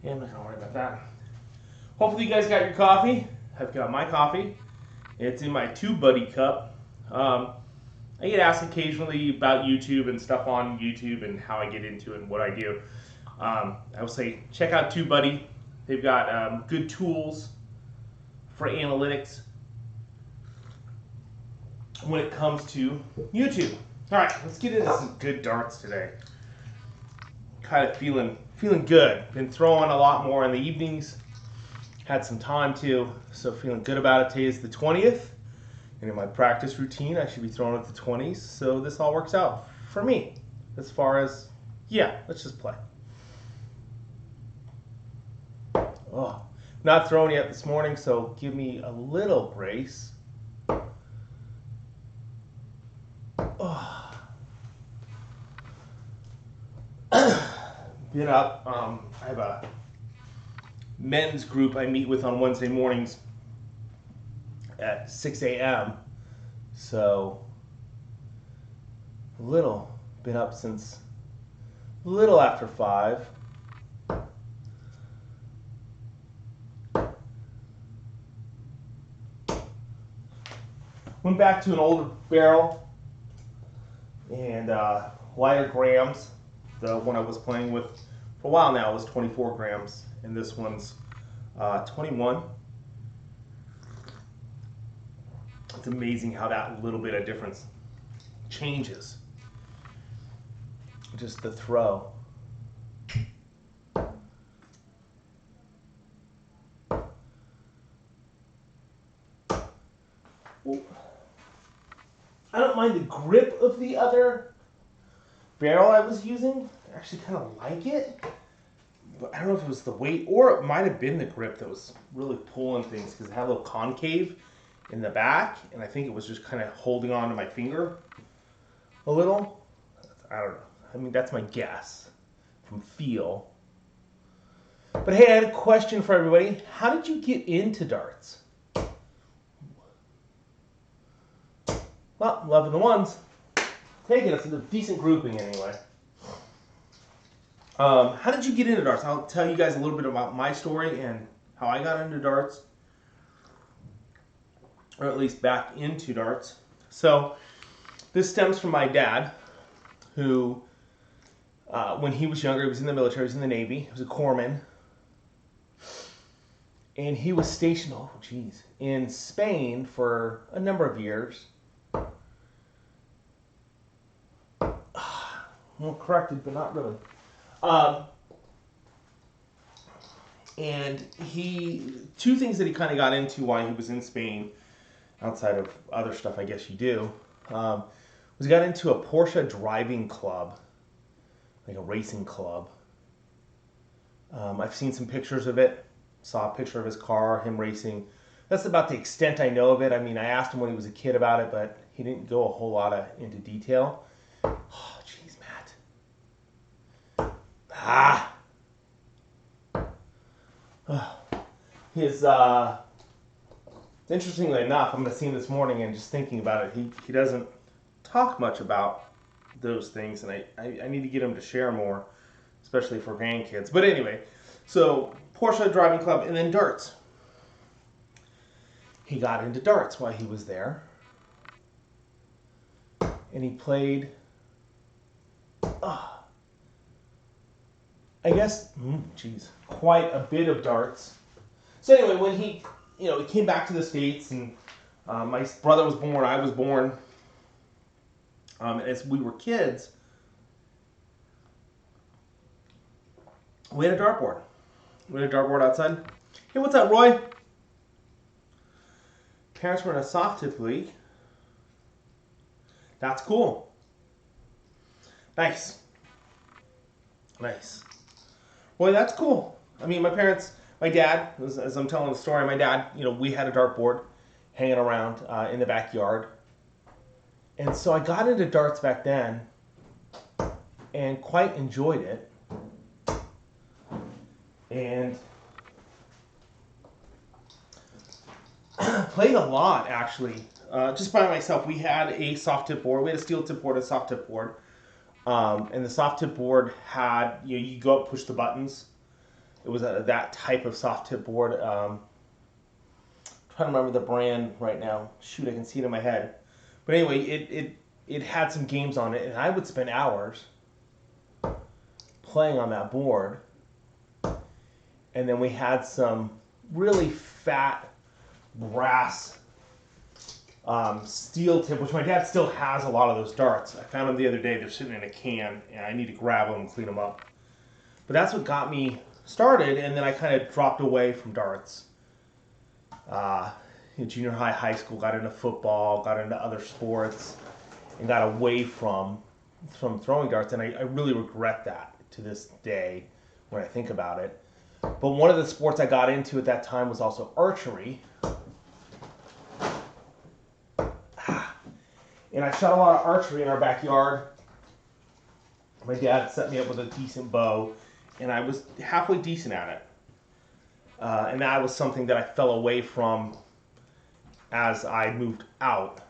Yeah, I'm not gonna worry about that. Hopefully you guys got your coffee. I've got my coffee. It's in my TubeBuddy cup. I get asked occasionally about YouTube and stuff on YouTube and how I get into it and what I do. I will say check out TubeBuddy. They've got good tools for analytics when it comes to YouTube. All right, let's get into some good darts today. Kind of feeling good. Been throwing a lot more in the evenings. Had some time too, so feeling good about it. Today is the 20th, and in my practice routine, I should be throwing at the 20s. So this all works out for me. As far as, yeah, let's just play. Oh, not throwing yet this morning, so give me a little grace. Oh. Been up. I have a men's group I meet with on Wednesday mornings at 6 a.m. So been up since a little after 5. Went back to an older barrel and lighter grams. The one I was playing with for a while now was 24 grams, and this one's 21. It's amazing how that little bit of difference changes. Just the throw. Well, I don't mind the grip of the other barrel I was using. I actually kind of like it. But I don't know if it was the weight or it might have been the grip that was really pulling things because it had a little concave in the back, and I think it was just kind of holding on to my finger a little. I don't know. I mean, that's my guess from feel. But hey, I had a question for everybody. How did you get into darts? Well, loving the ones. Take it. It's a decent grouping anyway. How did you get into darts? I'll tell you guys a little bit about my story and how I got into darts, or at least back into darts. So this stems from my dad, who, when he was younger, he was in the military, he was in the Navy, he was a corpsman, and he was stationed, in Spain for a number of years. Well, corrected, but not really. And two things that he kind of got into while he was in Spain, outside of other stuff I guess you do, was he got into a Porsche driving club, like a racing club. I've seen some pictures of it, saw a picture of his car, him racing. That's about the extent I know of it. I mean, I asked him when he was a kid about it, but he didn't go a whole lot into detail. Oh, jeez, Matt. Interestingly enough, I'm going to see him this morning and just thinking about it, he doesn't talk much about those things, and I need to get him to share more, especially for grandkids. But anyway, so Porsche driving club and then darts. He got into darts while he was there, and he played, I guess, quite a bit of darts. So anyway, when he came back to the States, and my brother was born, I was born, as we were kids, we had a dartboard. We had a dartboard outside. Hey, what's up, Roy? Parents were in a soft tip league. That's cool. Nice. Boy, that's cool. I mean, my dad, as I'm telling the story, my dad, we had a dartboard hanging around in the backyard. And so I got into darts back then and quite enjoyed it. And played a lot, actually. Just by myself. We had a soft tip board. We had a steel tip board, a soft tip board. And the soft tip board had, you go up, push the buttons, It was that type of soft tip board. Trying to remember the brand right now. Shoot, I can see it in my head. But anyway, it had some games on it, and I would spend hours playing on that board. And then we had some really fat brass steel tip, which my dad still has a lot of those darts. I found them the other day. They're sitting in a can, and I need to grab them and clean them up. But that's what got me started, and then I kind of dropped away from darts. In junior high, high school, got into football, got into other sports, and got away from throwing darts, and I really regret that to this day when I think about it. But one of the sports I got into at that time was also archery. And I shot a lot of archery in our backyard. My dad set me up with a decent bow, and I was halfway decent at it. And that was something that I fell away from as I moved out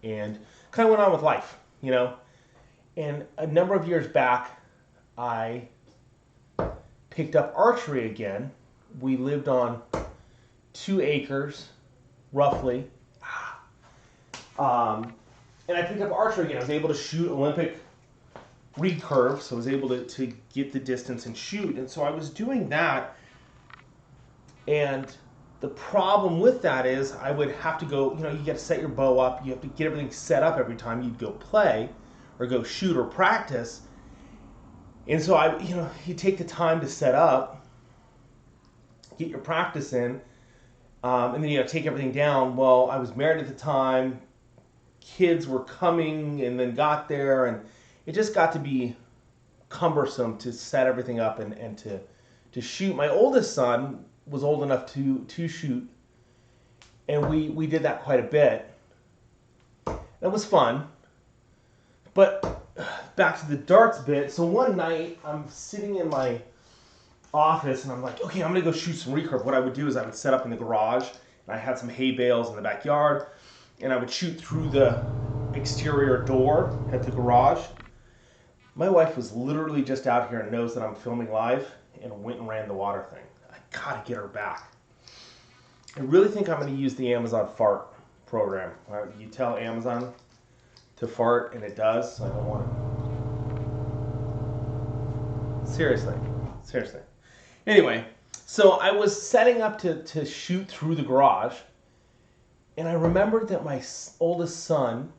and kind of went on with life, you know. And a number of years back, I picked up archery again. We lived on 2 acres, roughly. And I picked up archery again. I was able to shoot Olympic recurve, so I was able to get the distance and shoot. And so I was doing that. And the problem with that is I would have to go, you know, you got to set your bow up. You have to get everything set up every time you'd go play or go shoot or practice. And so you take the time to set up, get your practice in, and then you got to take everything down. Well, I was married at the time. Kids were coming and then got there, and it just got to be cumbersome to set everything up and to shoot. My oldest son was old enough to shoot, and we did that quite a bit. That was fun. But back to the darts bit. So one night I'm sitting in my office and I'm like, okay, I'm gonna go shoot some recurve. What I would do is I would set up in the garage, and I had some hay bales in the backyard, and I would shoot through the exterior door at the garage. My wife was literally just out here and knows that I'm filming live, and went and ran the water thing. I gotta get her back. I really think I'm gonna use the Amazon fart program. You tell Amazon to fart and it does, so I don't want it. Seriously. Anyway, so I was setting up to shoot through the garage, and I remembered that my oldest son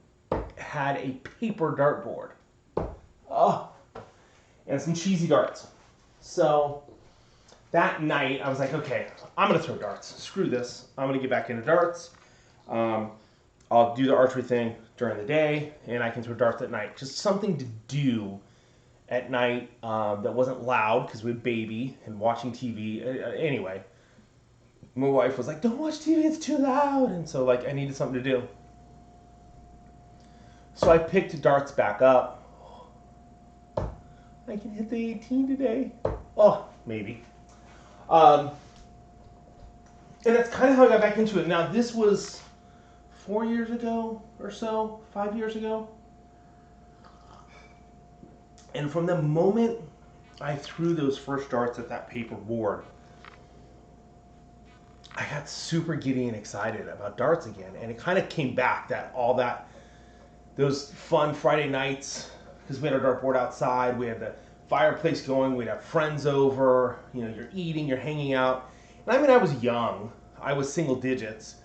had a paper dartboard. And some cheesy darts. So that night I was like, okay, I'm gonna throw darts. Screw this. I'm gonna get back into darts. I'll do the archery thing during the day, and I can throw darts at night. Just something to do at night that wasn't loud, because we had baby and watching TV. Anyway, my wife was like, don't watch TV, it's too loud. And so I needed something to do. So I picked darts back up. I can hit the 18 today. Oh, maybe. And that's kind of how I got back into it. Now, this was 4 years ago or so, 5 years ago. And from the moment I threw those first darts at that paper board, I got super giddy and excited about darts again. And it kind of came back, those fun Friday nights, because we had our dartboard outside, we had the fireplace going, we'd have friends over, you're eating, you're hanging out. And I mean, I was young, I was single digits,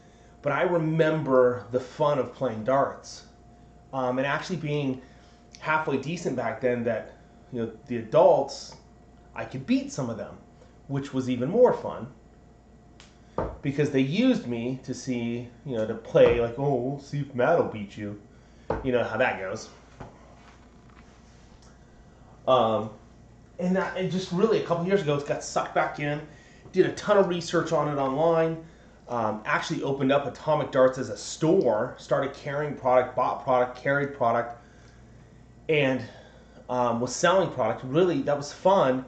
but I remember the fun of playing darts. And actually being halfway decent back then, that the adults, I could beat some of them, which was even more fun, because they used me to see, to play like, oh, we'll see if Matt will beat you. You know how that goes. And that, it just really, a couple years ago, it got sucked back in. Did a ton of research on it online. Actually opened up Atomic Darts as a store. Started carrying product, bought product, carried product, and was selling product. Really, that was fun.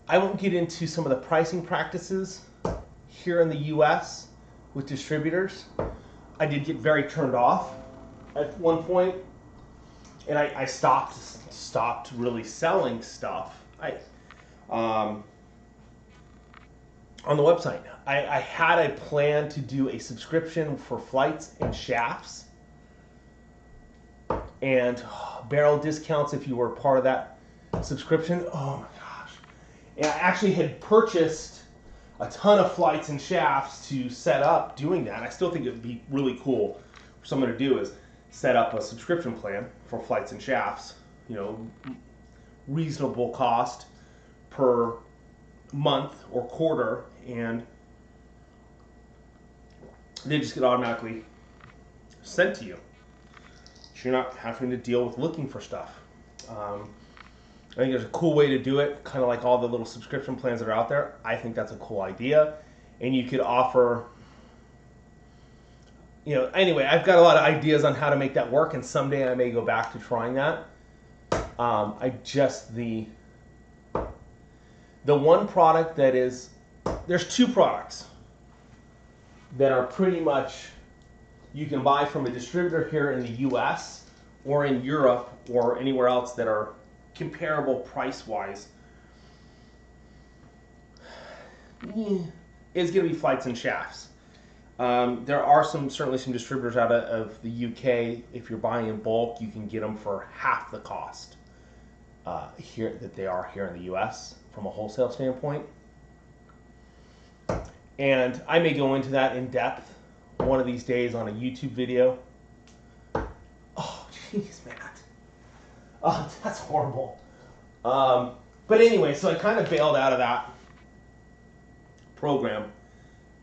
I won't get into some of the pricing practices here in the U.S. with distributors. I did get very turned off at one point, and I stopped really selling stuff. on the website. I had a plan to do a subscription for flights and shafts and barrel discounts if you were part of that subscription. Oh my gosh. And I actually had purchased a ton of flights and shafts to set up doing that. I still think it would be really cool for someone to do is set up a subscription plan for flights and shafts, you know, reasonable cost per month or quarter, and they just get automatically sent to you. So you're not having to deal with looking for stuff. I think there's a cool way to do it, kind of like all the little subscription plans that are out there. I think that's a cool idea. And you could offer, you know, anyway, I've got a lot of ideas on how to make that work, and someday I may go back to trying that. The one product that is, there's two products that are pretty much, you can buy from a distributor here in the US or in Europe or anywhere else that are comparable price-wise. Is going to be flights and shafts. There are certainly some distributors out of the UK. If you're buying in bulk, you can get them for half the cost here that they are here in the US from a wholesale standpoint. And I may go into that in depth one of these days on a YouTube video. Oh, jeez, Matt. Oh, that's horrible. But anyway, so I kind of bailed out of that program.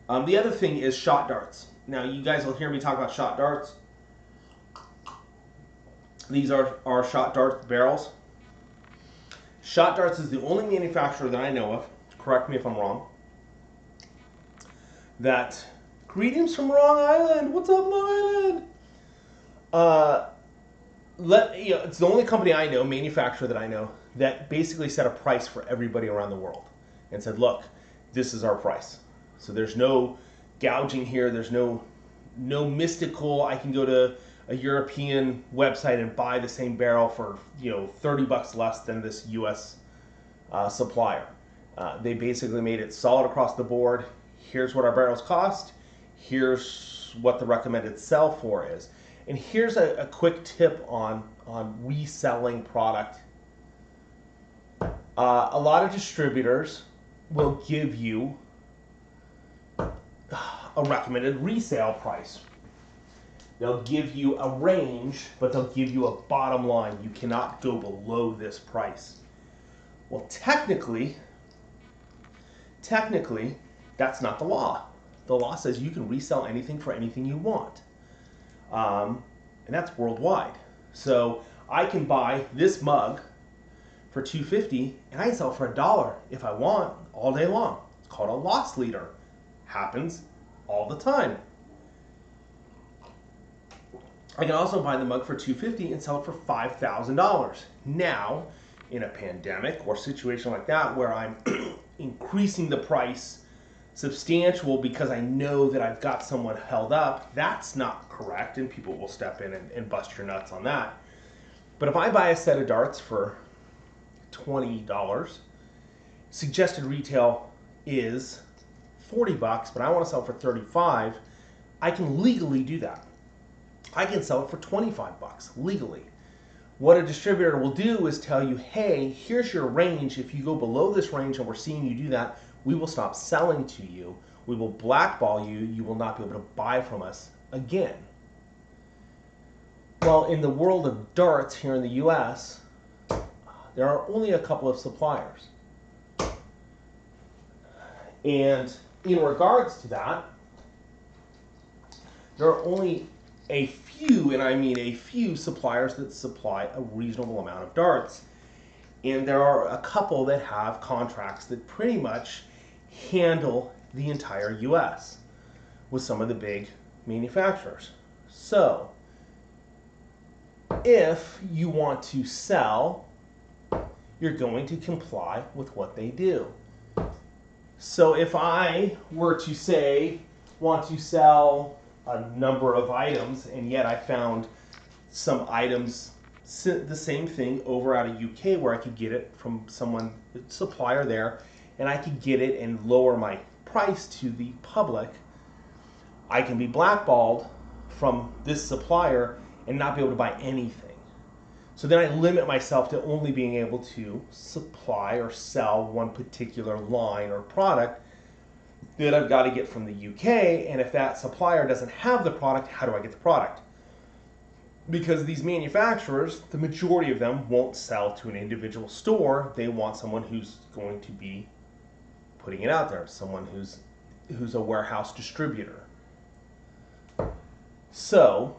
The other thing is shot darts. Now, you guys will hear me talk about shot darts. These are shot dart barrels. Shot darts is the only manufacturer that I know of, correct me if I'm wrong, that, greetings from Long Island, what's up Long Island? It's the only company I know, manufacturer that I know, that basically set a price for everybody around the world and said, look, this is our price. So there's no gouging here, there's no mystical, I can go to a European website and buy the same barrel for, you know, $30 less than this US supplier. They basically made it solid across the board. Here's what our barrels cost. Here's what the recommended sell for is. And here's a quick tip on reselling product. A lot of distributors will give you a recommended resale price. They'll give you a range, but they'll give you a bottom line. You cannot go below this price. Well, technically, that's not the law. The law says you can resell anything for anything you want. And that's worldwide. So I can buy this mug for $2.50 and I can sell it for $1 if I want all day long. It's called a loss leader. Happens all the time. I can also buy the mug for $2.50 and sell it for $5,000. Now, in a pandemic or situation like that where I'm increasing the price substantial because I know that I've got someone held up, that's not correct, and people will step in and bust your nuts on that. But if I buy a set of darts for $20, suggested retail is $40, but I want to sell it for $35, I can legally do that. I can sell it for $25 legally. What a distributor will do is tell you, hey, here's your range. If you go below this range and we're seeing you do that, we will stop selling to you. We will blackball you. You will not be able to buy from us again. Well, in the world of darts here in the US, there are only a couple of suppliers. And in regards to that, there are only a few, and I mean a few, suppliers that supply a reasonable amount of darts. And there are a couple that have contracts that pretty much handle the entire US with some of the big manufacturers. So, if you want to sell, you're going to comply with what they do. So if I were to say, want to sell a number of items, and yet I found some items, the same thing over out of UK where I could get it from someone, supplier there, and I could get it and lower my price to the public, I can be blackballed from this supplier and not be able to buy anything. So then I limit myself to only being able to supply or sell one particular line or product that I've got to get from the UK. And if that supplier doesn't have the product, how do I get the product? Because these manufacturers, the majority of them won't sell to an individual store. They want someone who's going to be putting it out there, someone who's a warehouse distributor. So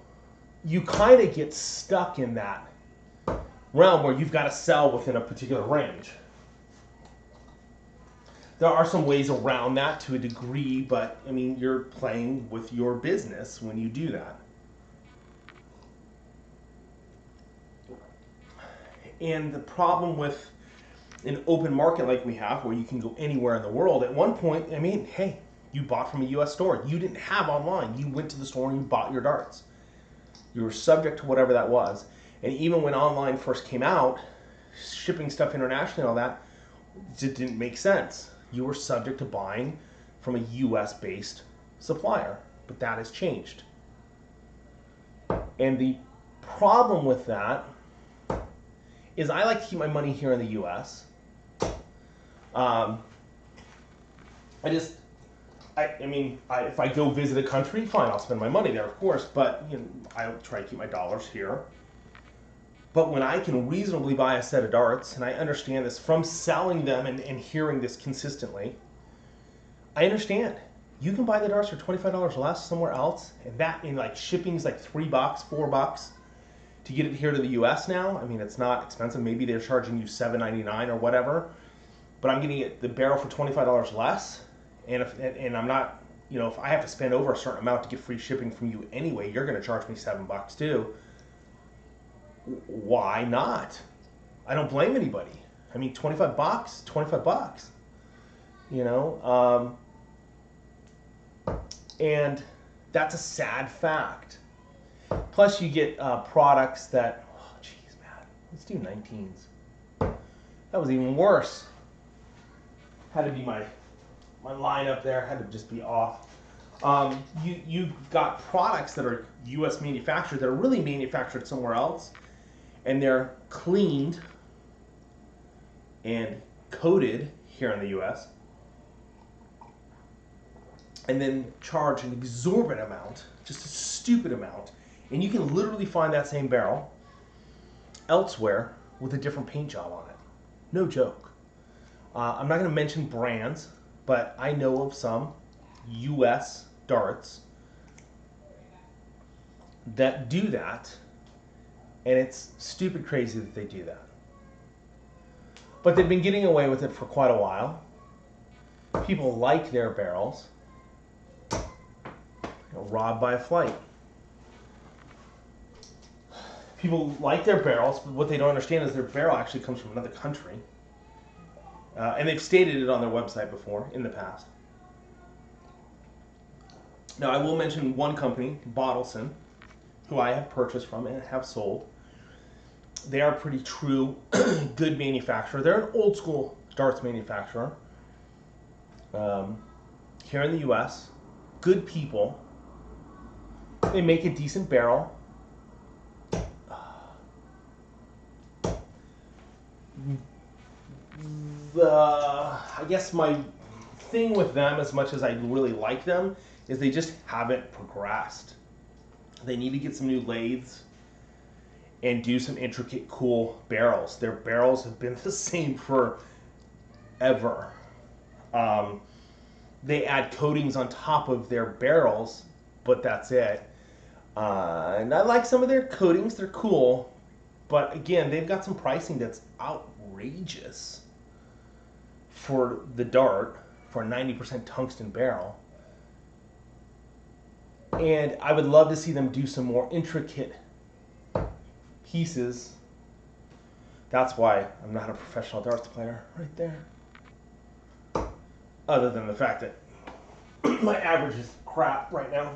you kind of get stuck in that realm where you've got to sell within a particular range. There are some ways around that to a degree, but I mean, you're playing with your business when you do that. And the problem with an open market like we have, where you can go anywhere in the world, at one point, I mean, hey, you bought from a US store. You didn't have online. You went to the store and you bought your darts. You were subject to whatever that was. And even when online first came out, shipping stuff internationally and all that, it didn't make sense. You were subject to buying from a US-based supplier. But that has changed. And the problem with that is I like to keep my money here in the US. If I go visit a country, fine, I'll spend my money there, of course, but I try to keep my dollars here. But when I can reasonably buy a set of darts, and I understand this from selling them and hearing this consistently, I understand. You can buy the darts for $25 less somewhere else, and that in like shipping's like $3, $4 to get it here to the US now. I mean, it's not expensive. Maybe they're charging you $7.99 or whatever, but I'm getting the barrel for $25 less. And I'm not, if I have to spend over a certain amount to get free shipping from you anyway, you're going to charge me $7 too. Why not? I don't blame anybody. I mean, $25, $25. And that's a sad fact. Plus, you get products that, oh, geez, man, let's do 19s. That was even worse. Had to be my line up there, had to just be off. You've got products that are U.S. manufactured that are really manufactured somewhere else, and they're cleaned and coated here in the U.S., and then charge an exorbitant amount, just a stupid amount, and you can literally find that same barrel elsewhere with a different paint job on it. No joke. I'm not going to mention brands, but I know of some U.S. darts that do that, and it's stupid crazy that they do that. But they've been getting away with it for quite a while. People like their barrels. Robbed by a flight. People like their barrels, but what they don't understand is their barrel actually comes from another country. And they've stated it on their website before, in the past. Now, I will mention one company, Bottleson, who I have purchased from and have sold. They are a pretty true, good manufacturer. They're an old school darts manufacturer here in the U.S. Good people. They make a decent barrel. I guess my thing with them, as much as I really like them, is they just haven't progressed. They need to get some new lathes and do some intricate, cool barrels. Their barrels have been the same forever. They add coatings on top of their barrels, but that's it. And I like some of their coatings. They're cool. But again, they've got some pricing that's outrageous for the dart, for a 90% tungsten barrel. And I would love to see them do some more intricate pieces. That's why I'm not a professional darts player right there. Other than the fact that my average is crap right now.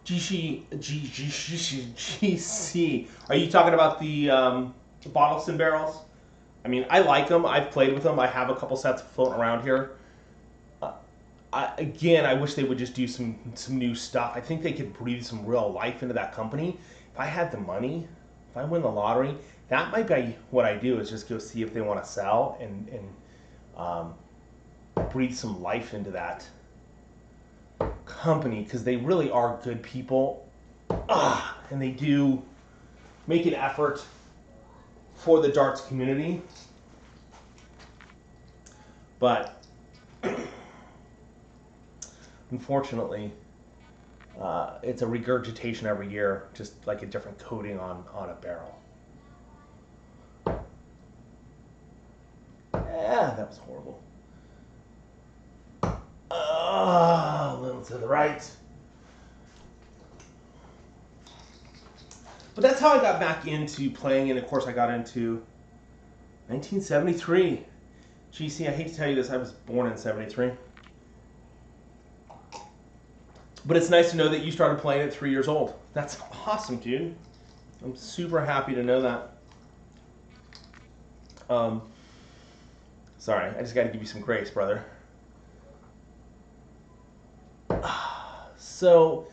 GC. Are you talking about the Bottleston barrels? I mean, I like them. I've played with them. I have a couple sets floating around here. I wish they would just do some new stuff. I think they could breathe some real life into that company. If I had the money, if I win the lottery, that might be what I do, is just go see if they want to sell and breathe some life into that company, because they really are good people. And they do make an effort for the darts community. But unfortunately, it's a regurgitation every year, just like a different coating on a barrel. Yeah, that was horrible. A little to the right. But that's how I got back into playing, and of course I got into 1973. GC, I hate to tell you this, I was born in 73. But it's nice to know that you started playing at 3 years old. That's awesome, dude. I'm super happy to know that. Sorry, I just got to give you some grace, brother. So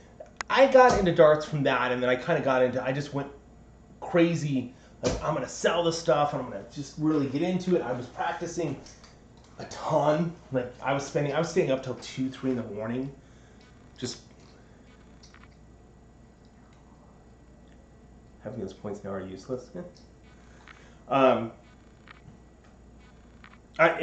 I got into darts from that, and then I kind of got into, I just went crazy. Like, I'm going to sell this stuff, and I'm going to just really get into it. I was practicing a ton. Like, I was staying up till 2, 3 in the morning. Just having those points now are useless. I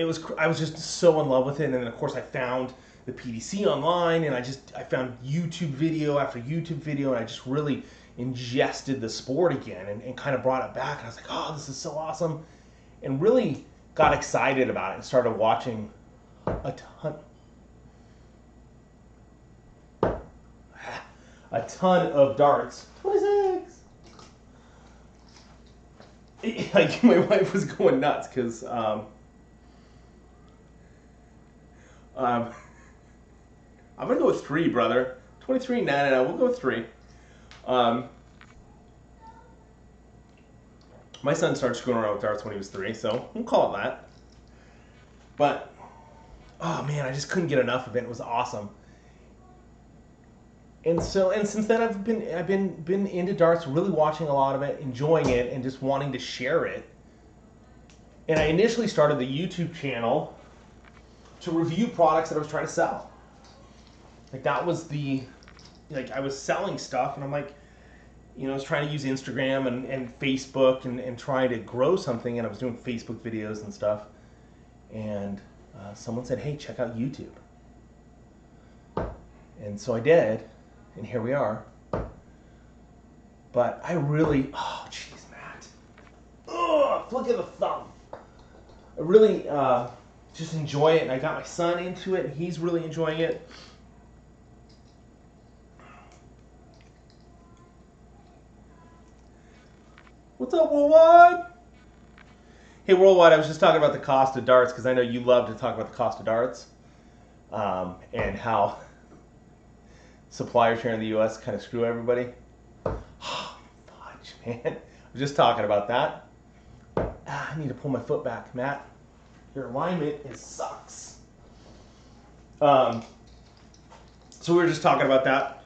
was just so in love with it, and then of course I found the PDC online, and I found YouTube video after YouTube video, and I just really ingested the sport again, and kind of brought it back, and I was like, oh, this is so awesome, and really got excited about it and started watching a ton of darts. 26. Like, my wife was going nuts because I'm gonna go with 3, brother. 23. No. We'll go with 3. My son started screwing around with darts when he was 3, so we'll call it that. But oh man, I just couldn't get enough of it. It was awesome. And since then I've been into darts, really watching a lot of it, enjoying it, and just wanting to share it. And I initially started the YouTube channel to review products that I was trying to sell. Like, that was I was selling stuff, and I'm like, I was trying to use Instagram and Facebook and trying to grow something, and I was doing Facebook videos and stuff. And someone said, hey, check out YouTube. And so I did. And here we are. But I really, oh, jeez, Matt. Oh, look at the thumb. I really just enjoy it, and I got my son into it, and he's really enjoying it. What's up, Worldwide? Hey, Worldwide, I was just talking about the cost of darts, because I know you love to talk about the cost of darts, and how suppliers here in the U.S. kind of screw everybody. Oh, fudge, man. I was just talking about that. I need to pull my foot back, Matt. Your alignment sucks. So we were just talking about that.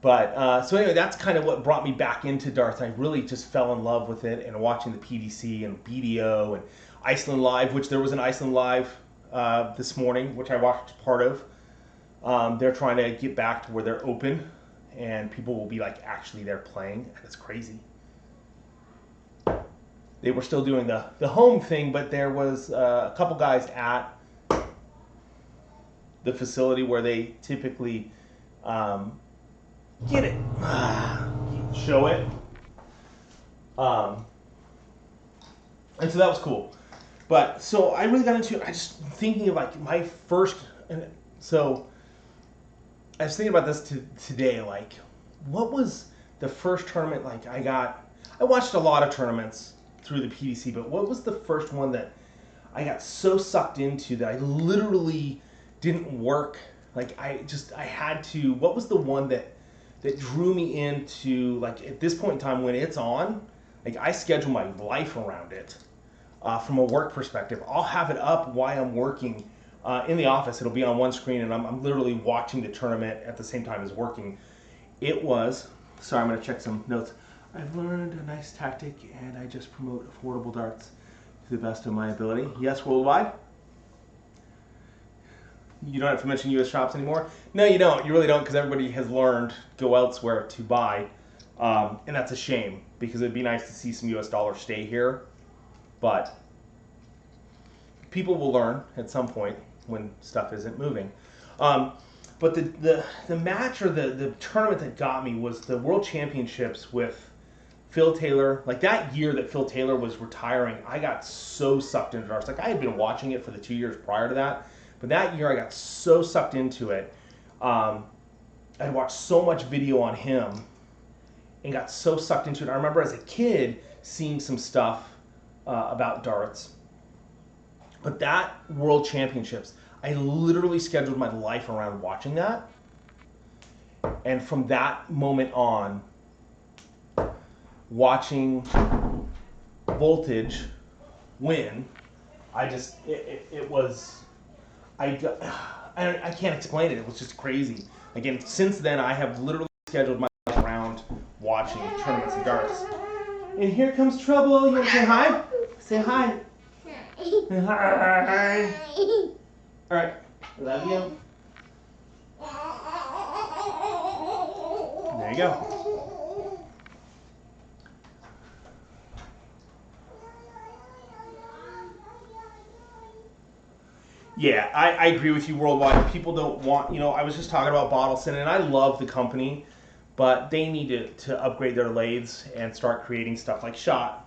But so anyway, that's kind of what brought me back into darts. I really just fell in love with it, and watching the PDC and BDO and Iceland Live, which there was an Iceland Live this morning, which I watched part of. They're trying to get back to where they're open, and people will be like actually there playing. That's crazy. They were still doing the home thing, but there was a couple guys at the facility where they typically get it, show it, and so that was cool. But so I really got into it. I just thinking of like my first, and so I was thinking about this today. Like, what was the first tournament? Like, I watched a lot of tournaments through the PDC, but what was the first one that I got so sucked into that I literally didn't work. Like I had to. What was the one that drew me into, like, at this point in time when it's on, like I schedule my life around it. From a work perspective, I'll have it up while I'm working in the office. It'll be on one screen, and I'm literally watching the tournament at the same time as working. It was, sorry, I'm going to check some notes. I've learned a nice tactic, and I just promote affordable darts to the best of my ability. Yes, worldwide. You don't have to mention U.S. shops anymore. No, you don't. You really don't, because everybody has learned go elsewhere to buy, and that's a shame because it'd be nice to see some U.S. dollars stay here, but people will learn at some point when stuff isn't moving. But the match or the tournament that got me was the World Championships with Phil Taylor. Like that year that Phil Taylor was retiring, I got so sucked into darts. Like I had been watching it for the 2 years prior to that, but that year I got so sucked into it. I'd watched so much video on him and got so sucked into it. I remember as a kid seeing some stuff about darts. But that World Championships, I literally scheduled my life around watching that. And from that moment on, watching Voltage win, it was, I can't explain it. It was just crazy. Again, since then, I have literally scheduled my life around watching tournaments of darts. And here comes trouble. You want to say hi? Say hi. Hi. All right. Love you. There you go. Yeah, I agree with you worldwide. People don't want, I was just talking about Bottleson, and I love the company, but they need to upgrade their lathes and start creating stuff like Shot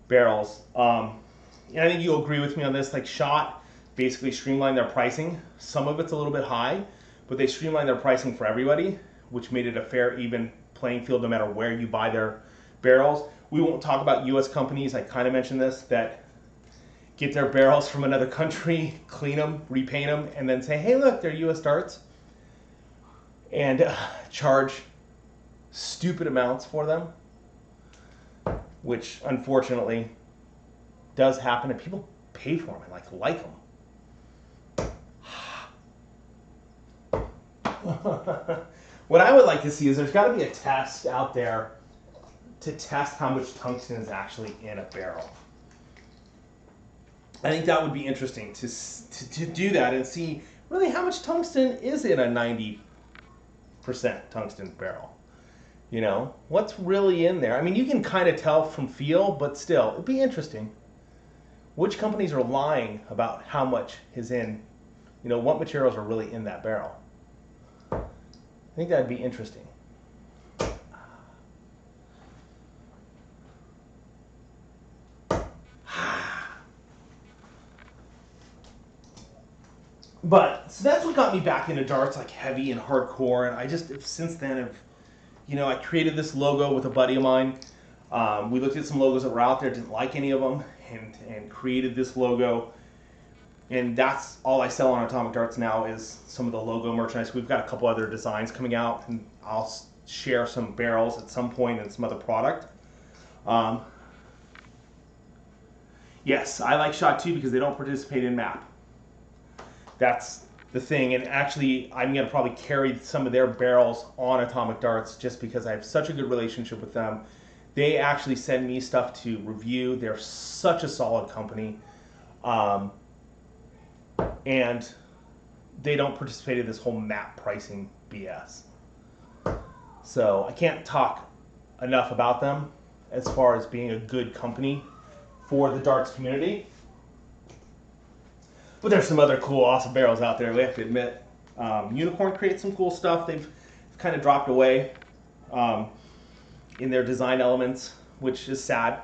barrels. And I think you'll agree with me on this. Like Shot basically streamlined their pricing. Some of it's a little bit high, but they streamlined their pricing for everybody, which made it a fair, even playing field no matter where you buy their barrels. We won't talk about U.S. companies. I kind of mentioned this, that get their barrels from another country, clean them, repaint them, and then say, hey, look, they're U.S. darts, and charge stupid amounts for them, which unfortunately does happen, and people pay for them and like them. What I would like to see is there's got to be a test out there to test how much tungsten is actually in a barrel. I think that would be interesting to do that and see really how much tungsten is in a 90% tungsten barrel. What's really in there? I mean, you can kind of tell from feel, but still, it'd be interesting. Which companies are lying about how much is in, what materials are really in that barrel? I think that'd be interesting. But so that's what got me back into darts, like heavy and hardcore. And I just since then have, I created this logo with a buddy of mine. We looked at some logos that were out there, didn't like any of them, and created this logo. And that's all I sell on Atomic Darts now is some of the logo merchandise. We've got a couple other designs coming out, and I'll share some barrels at some point and some other product. Yes, I like Shot too because they don't participate in MAP. That's the thing, and actually I'm going to probably carry some of their barrels on Atomic Darts just because I have such a good relationship with them. They actually send me stuff to review. They're such a solid company, and they don't participate in this whole MAP pricing BS. So I can't talk enough about them as far as being a good company for the darts community. But there's some other cool, awesome barrels out there, we have to admit. Unicorn creates some cool stuff. They've kind of dropped away in their design elements, which is sad.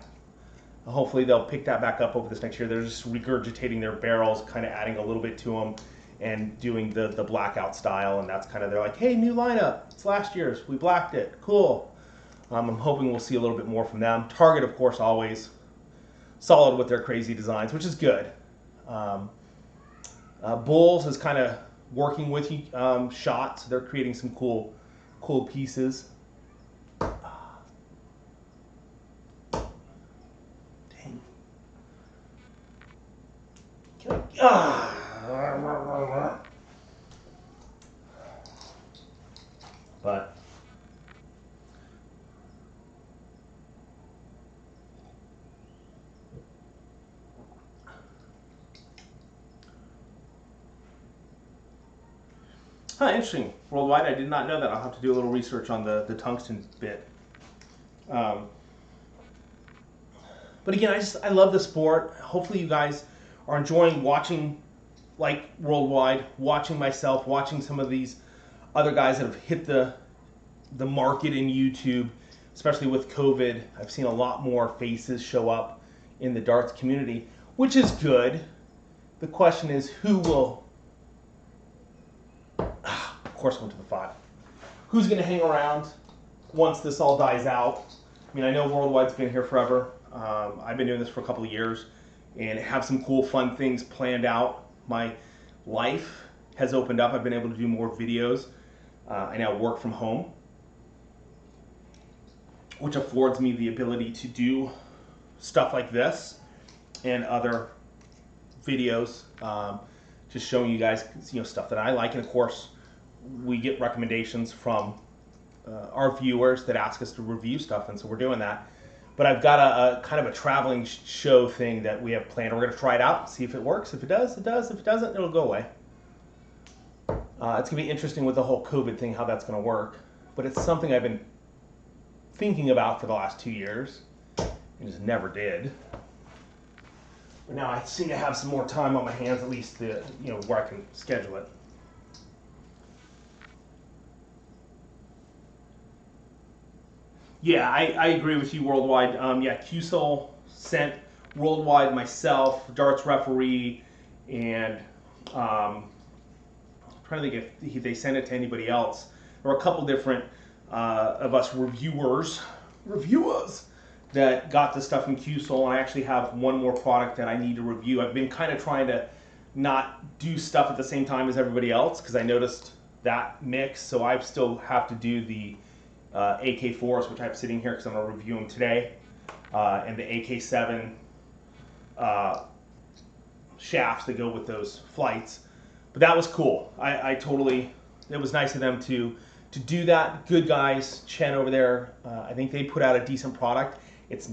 Hopefully they'll pick that back up over this next year. They're just regurgitating their barrels, kind of adding a little bit to them and doing the blackout style. And that's kind of, they're like, hey, new lineup. It's last year's. We blacked it. Cool. I'm hoping we'll see a little bit more from them. Target, of course, always solid with their crazy designs, which is good. Bulls is kind of working with Shots. They're creating some cool pieces. Dang. But interesting. Worldwide, I did not know that. I'll have to do a little research on the tungsten bit. But again, I love the sport. Hopefully you guys are enjoying watching, like Worldwide, watching myself, watching some of these other guys that have hit the market in YouTube, especially with COVID. I've seen a lot more faces show up in the darts community, which is good. The question is, who will... Of course, I went to the 5. Who's going to hang around once this all dies out? I mean, I know Worldwide's been here forever. I've been doing this for a couple of years and have some cool, fun things planned out. My life has opened up. I've been able to do more videos. I now work from home, which affords me the ability to do stuff like this and other videos, just showing you guys, stuff that I like. And of course, we get recommendations from our viewers that ask us to review stuff, and so we're doing that. But I've got a kind of a traveling show thing that we have planned. We're going to try it out, see if it works. If it does, it does. If it doesn't, it'll go away. It's going to be interesting with the whole COVID thing, how that's going to work. But it's something I've been thinking about for the last 2 years and just never did. But now I seem to have some more time on my hands, at least where I can schedule it. Yeah, I agree with you, Worldwide. Yeah, QSOL sent Worldwide, myself, darts referee, and I'm trying to think if they sent it to anybody else. There were a couple different of us reviewers that got the stuff in QSOL, and I actually have one more product that I need to review. I've been kind of trying to not do stuff at the same time as everybody else because I noticed that mix, so I still have to do the AK4s, which I have sitting here because I'm going to review them today, and the AK7 shafts that go with those flights. But that was cool. I totally, it was nice of them to do that. Good guys, Chen over there. I think they put out a decent product. It's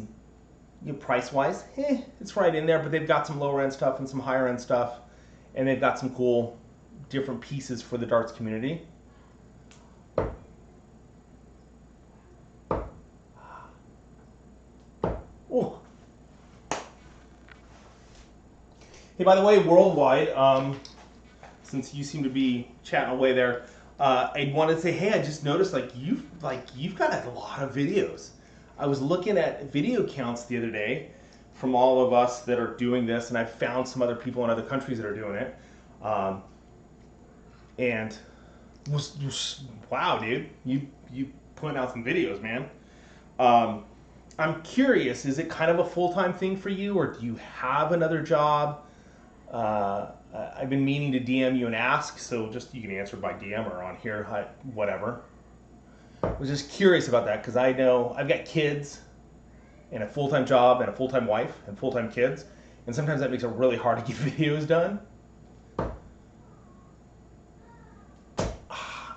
price-wise, it's right in there, but they've got some lower-end stuff and some higher-end stuff, and they've got some cool different pieces for the darts community. Oh. Hey, by the way, Worldwide, since you seem to be chatting away there, I wanted to say, hey, I just noticed you've got a lot of videos. I was looking at video counts the other day from all of us that are doing this, and I found some other people in other countries that are doing it. And wow, dude, you putting out some videos, man. I'm curious, is it kind of a full-time thing for you, or do you have another job? I've been meaning to DM you and ask, so just you can answer by DM or on here, whatever. I was just curious about that because I know I've got kids and a full-time job and a full-time wife and full-time kids, and sometimes that makes it really hard to get videos done.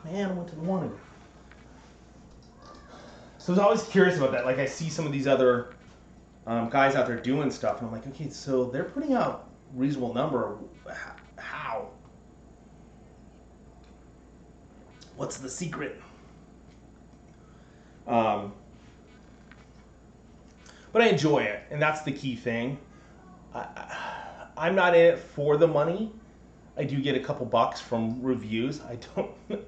Man, I went to the morning. So I was always curious about that. Like I see some of these other guys out there doing stuff, and I'm like, okay, so they're putting out a reasonable number. How? What's the secret? But I enjoy it, and that's the key thing. I'm not in it for the money. I do get a couple bucks from reviews.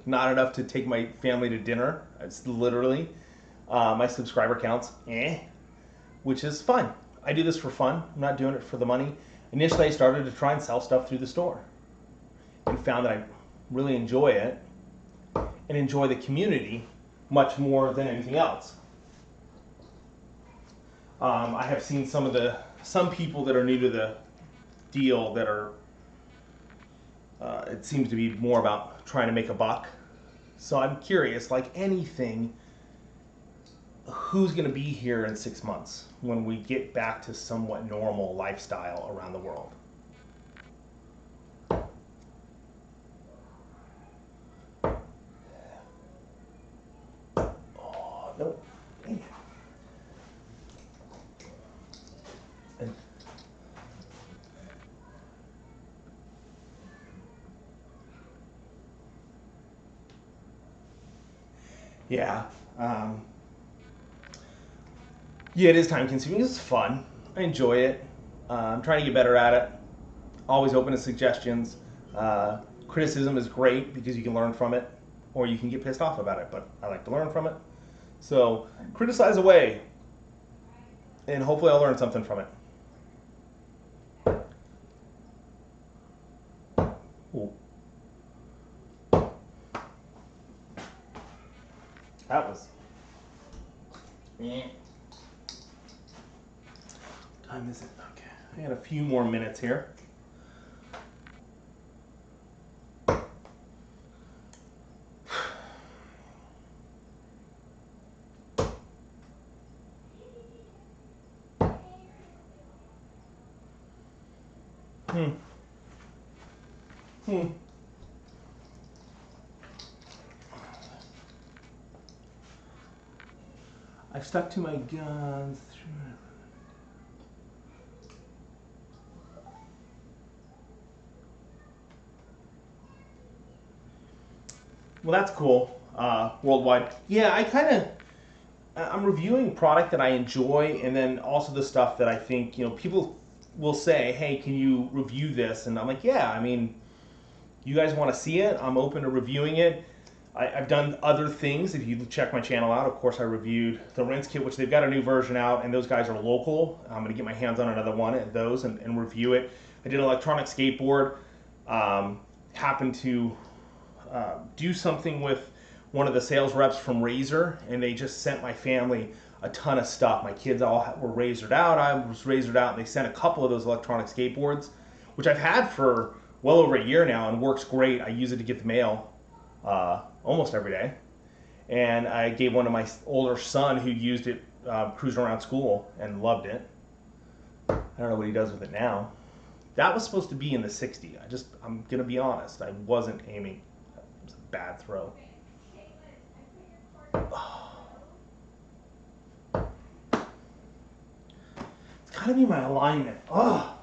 Not enough to take my family to dinner. It's literally my subscriber counts, which is fun. I do this for fun. I'm not doing it for the money. Initially, I started to try and sell stuff through the store and found that I really enjoy it and enjoy the community much more than anything else. I have seen some people that are new to the deal that are It seems to be more about trying to make a buck. So I'm curious, like anything, who's going to be here in 6 months when we get back to somewhat normal lifestyle around the world? Oh, no. And yeah. Yeah, it is time consuming. It's fun. I enjoy it. I'm trying to get better at it. Always open to suggestions. Criticism is great because you can learn from it, or you can get pissed off about it, but I like to learn from it. So criticize away, and hopefully I'll learn something from it. Ooh. That was. Yeah. Time is it? Okay. I got a few more minutes here. Hmm. Hmm. I've stuck to my guns. Well, that's cool. Worldwide. Yeah, I'm reviewing product that I enjoy, and then also the stuff that I think, people will say, hey, can you review this? And I'm like, yeah, I mean, you guys want to see it? I'm open to reviewing it. I've done other things. If you check my channel out, of course, I reviewed the Rinse Kit, which they've got a new version out, and those guys are local. I'm going to get my hands on another one of those and review it. I did an electronic skateboard. Happened to do something with one of the sales reps from Razor, and they just sent my family a ton of stuff. My kids all were razored out. I was razored out, and they sent a couple of those electronic skateboards, which I've had for well over a year now and works great. I use it to get the mail almost every day. And I gave one to my older son who used it cruising around school and loved it. I don't know what he does with it now. That was supposed to be in the 60. I'm going to be honest. I wasn't aiming. It was a bad throw. It's got to be my alignment. Oh.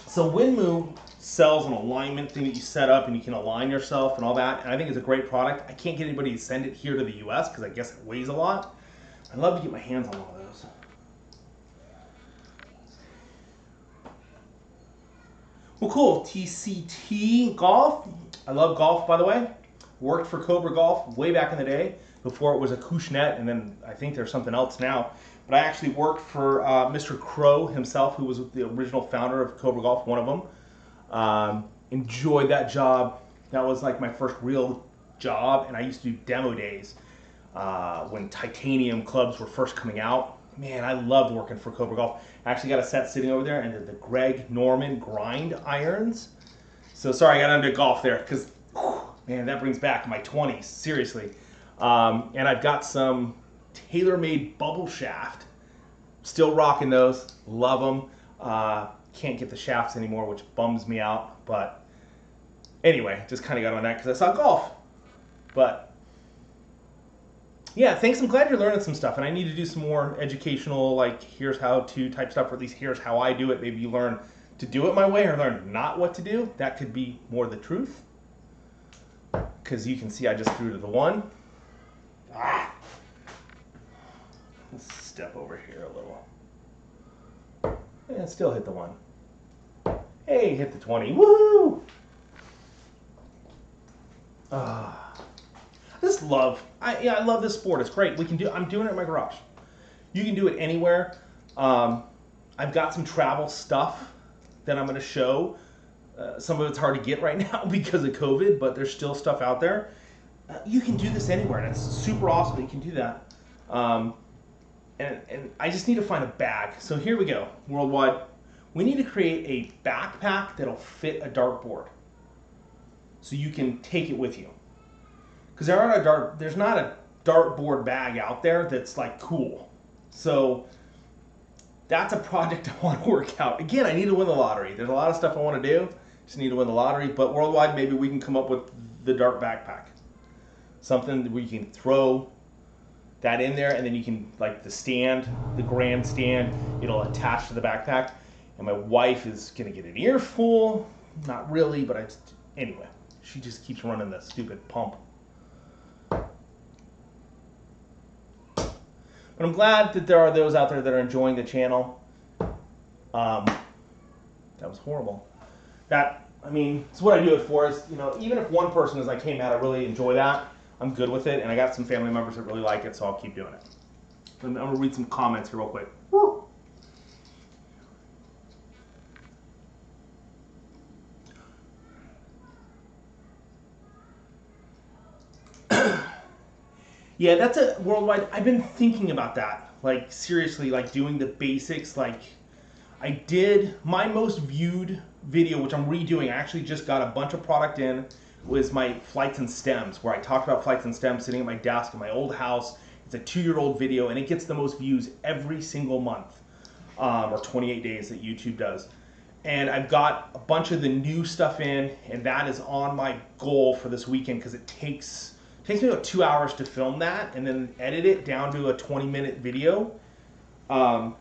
So Winmu sells an alignment thing that you set up and you can align yourself and all that. And I think it's a great product. I can't get anybody to send it here to the US because I guess it weighs a lot. I'd love to get my hands on one of those. Well, cool. TCT Golf. I love golf, by the way. Worked for Cobra Golf way back in the day before it was a Cushnet, and then I think there's something else now. But I actually worked for Mr. Crow himself, who was the original founder of Cobra Golf, one of them. Enjoyed that job. That was like my first real job, and I used to do demo days when titanium clubs were first coming out. Man, I loved working for Cobra Golf. I actually got a set sitting over there, and the Greg Norman grind irons. So sorry I got into golf there, because, man, that brings back my 20s, seriously. And I've got some TaylorMade bubble shaft. Still rocking those. Love them. Can't get the shafts anymore, which bums me out. But anyway, just kind of got on that because I saw golf. But yeah, thanks. I'm glad you're learning some stuff. And I need to do some more educational, like, here's how to type stuff, or at least here's how I do it. Maybe you learn to do it my way or learn not what to do. That could be more the truth. Because you can see I just threw to the one. Let's step over here a little. And still hit the one. Hey, hit the 20. Woohoo! I just love. I love this sport. It's great. I'm doing it in my garage. You can do it anywhere. I've got some travel stuff that I'm going to show. Some of it's hard to get right now because of COVID, but there's still stuff out there. You can do this anywhere, and it's super awesome that you can do that. And I just need to find a bag. So here we go. Worldwide. We need to create a backpack that'll fit a dartboard, so you can take it with you. Because there's not a dartboard bag out there that's like cool. So that's a project I want to work out. Again, I need to win the lottery. There's a lot of stuff I want to do. Just need to win the lottery. But worldwide, maybe we can come up with the dart backpack. Something where you can throw that in there, and then you can, like the stand, the grandstand, it'll attach to the backpack. And my wife is going to get an earful. Not really, but anyway, she just keeps running the stupid pump. But I'm glad that there are those out there that are enjoying the channel. That was horrible. It's what I do it for. Is, even if one person is like, hey Matt, I really enjoy that, I'm good with it. And I got some family members that really like it, so I'll keep doing it. I'm going to read some comments here real quick. Yeah, that's a worldwide. I've been thinking about that. Like, seriously, like doing the basics. Like, I did my most viewed video, which I'm redoing. I actually just got a bunch of product in, was my flights and stems, where I talked about flights and stems sitting at my desk in my old house. It's a 2-year-old video, and it gets the most views every single month, or 28 days that YouTube does. And I've got a bunch of the new stuff in, and that is on my goal for this weekend, because it takes me about 2 hours to film that and then edit it down to a 20-minute video. And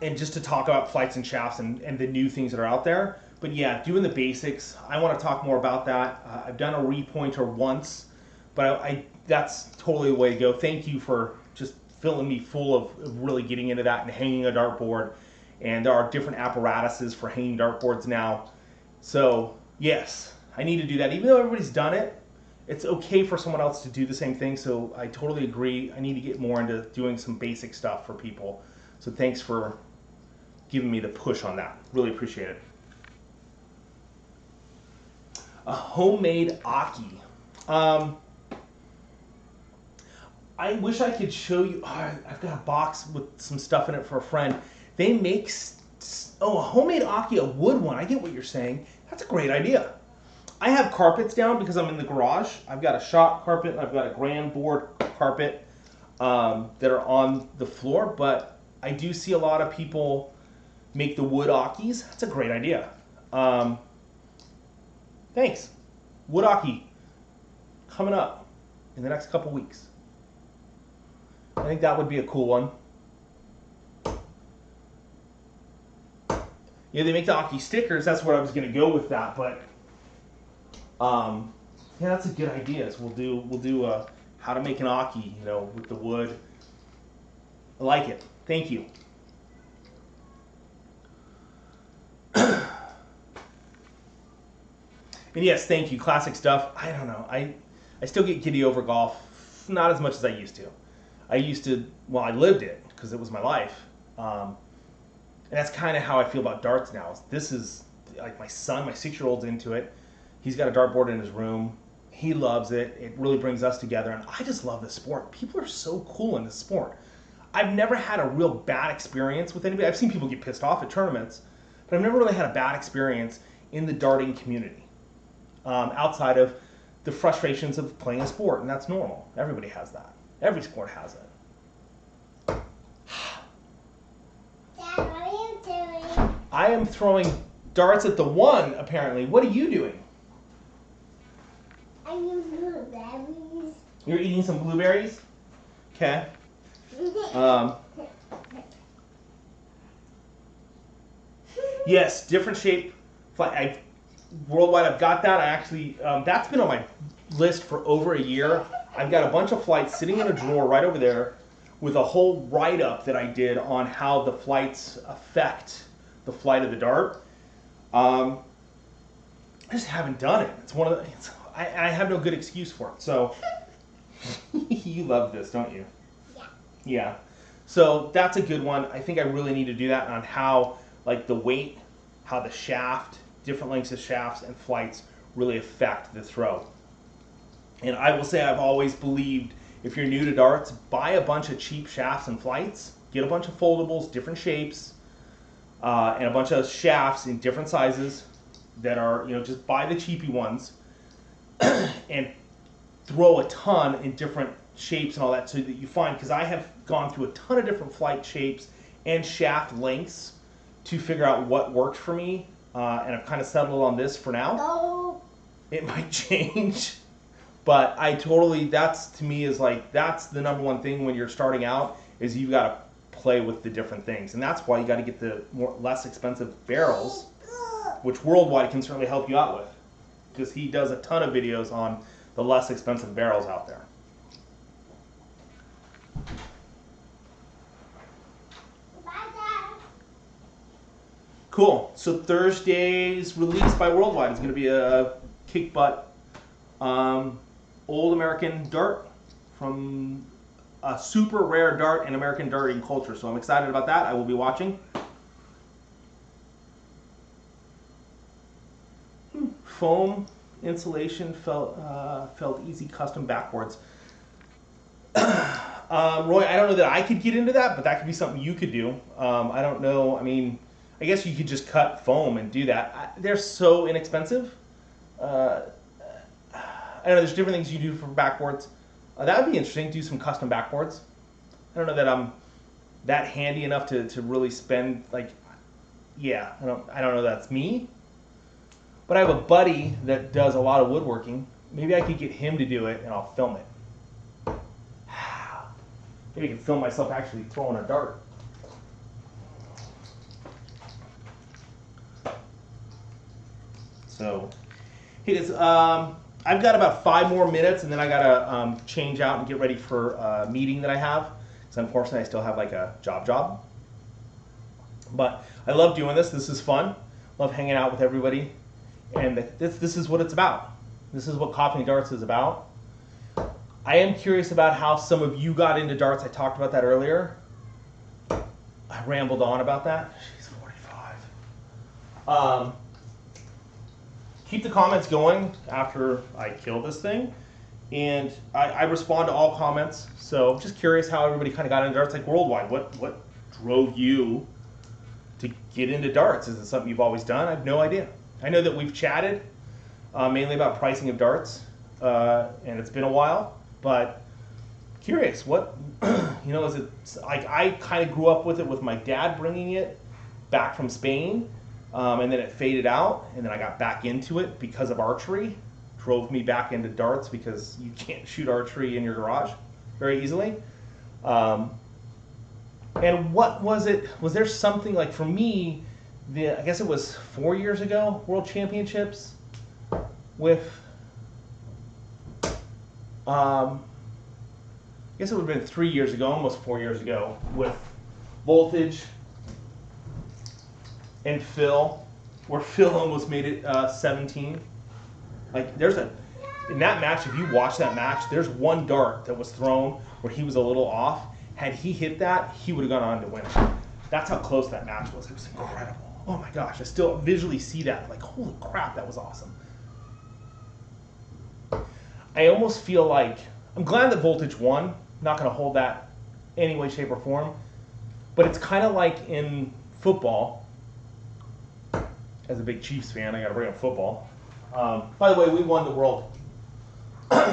just to talk about flights and shafts and the new things that are out there. But yeah, doing the basics, I want to talk more about that. I've done a repointer once, but that's totally the way to go. Thank you for just filling me full of really getting into that and hanging a dartboard. And there are different apparatuses for hanging dartboards now. So yes, I need to do that. Even though everybody's done it, it's okay for someone else to do the same thing. So I totally agree. I need to get more into doing some basic stuff for people. So thanks for giving me the push on that. Really appreciate it. A homemade Aki. I wish I could show you. I've got a box with some stuff in it for a friend. They make, a homemade Aki, a wood one. I get what you're saying. That's a great idea. I have carpets down because I'm in the garage. I've got a shop carpet and I've got a grand board carpet that are on the floor, but I do see a lot of people make the wood Akis. That's a great idea. Thanks. Wood Aki coming up in the next couple weeks. I think that would be a cool one. Yeah, they make the Aki stickers. That's where I was going to go with that, but yeah, that's a good idea. So we'll do how to make an Aki, with the wood. I like it. Thank you. And yes, thank you. Classic stuff. I don't know. I still get giddy over golf, not as much as I used to. I lived it because it was my life. And that's kind of how I feel about darts now. This is like my son, my 6-year-old's into it. He's got a dartboard in his room. He loves it. It really brings us together. And I just love this sport. People are so cool in this sport. I've never had a real bad experience with anybody. I've seen people get pissed off at tournaments, but I've never really had a bad experience in the darting community. Outside of the frustrations of playing a sport, and that's normal. Everybody has that. Every sport has it. Dad, what are you doing? I am throwing darts at the one, apparently. What are you doing? I'm eating blueberries. You're eating some blueberries? Okay. Yes, different shape. Worldwide, I've got that. I actually, that's been on my list for over a year. I've got a bunch of flights sitting in a drawer right over there with a whole write-up that I did on how the flights affect the flight of the dart. I just haven't done it. It's one of the, I have no good excuse for it. So you love this, don't you? Yeah. Yeah. So that's a good one. I think I really need to do that on how, like, the weight, how the shaft, different lengths of shafts and flights really affect the throw. And I will say I've always believed if you're new to darts, buy a bunch of cheap shafts and flights, get a bunch of foldables, different shapes, and a bunch of shafts in different sizes that are, just buy the cheapy ones and throw a ton in different shapes and all that so that you find, because I have gone through a ton of different flight shapes and shaft lengths to figure out what worked for me, and I've kind of settled on this for now. No. It might change, but that's to me is like, that's the number one thing when you're starting out, is you've got to play with the different things. And that's why you got to get the less expensive barrels, which Worldwide can certainly help you out with, because he does a ton of videos on the less expensive barrels out there. Bye, Dad. Cool. So Thursday's release by Worldwide is going to be a kick butt old American dart from a super rare dart in American darting culture. So I'm excited about that. I will be watching. Foam insulation felt easy custom backboards. Roy, I don't know that I could get into that, but that could be something you could do. I don't know. I mean, I guess you could just cut foam and do that. They're so inexpensive. I don't know. There's different things you do for backboards. That would be interesting. Do some custom backboards. I don't know that I'm that handy enough to really spend yeah. I don't know that's me. But I have a buddy that does a lot of woodworking. Maybe I could get him to do it and I'll film it. Maybe I can film myself actually throwing a dart. So, hey guys, I've got about 5 more minutes and then I gotta change out and get ready for a meeting that I have. Because unfortunately I still have like a job. But I love doing this. This is fun. Love hanging out with everybody. And this is what it's about. This is what Coffee and Darts is about. I am curious about how some of you got into darts. I talked about that earlier. I rambled on about that. She's 45. Keep the comments going after I kill this thing. And I respond to all comments. So I'm just curious how everybody kind of got into darts, like Worldwide. What drove you to get into darts? Is it something you've always done? I have no idea. I know that we've chatted mainly about pricing of darts, and it's been a while, but curious, what, is it, like I kind of grew up with it with my dad bringing it back from Spain, and then it faded out, and then I got back into it because of archery, drove me back into darts because you can't shoot archery in your garage very easily. And what was it, was there something like for me, I guess it was 4 years ago, World Championships with, I guess it would have been 3 years ago, almost 4 years ago, with Voltage and Phil, where Phil almost made it 17. Like in that match, if you watch that match, there's one dart that was thrown where he was a little off. Had he hit that, he would have gone on to win it. That's how close that match was. It was incredible. Oh my gosh, I still visually see that. Like, holy crap, that was awesome. I almost feel like, I'm glad that Voltage won. I'm not going to hold that any way, shape, or form. But it's kind of like in football. As a big Chiefs fan, I got to bring up football. By the way, we won the World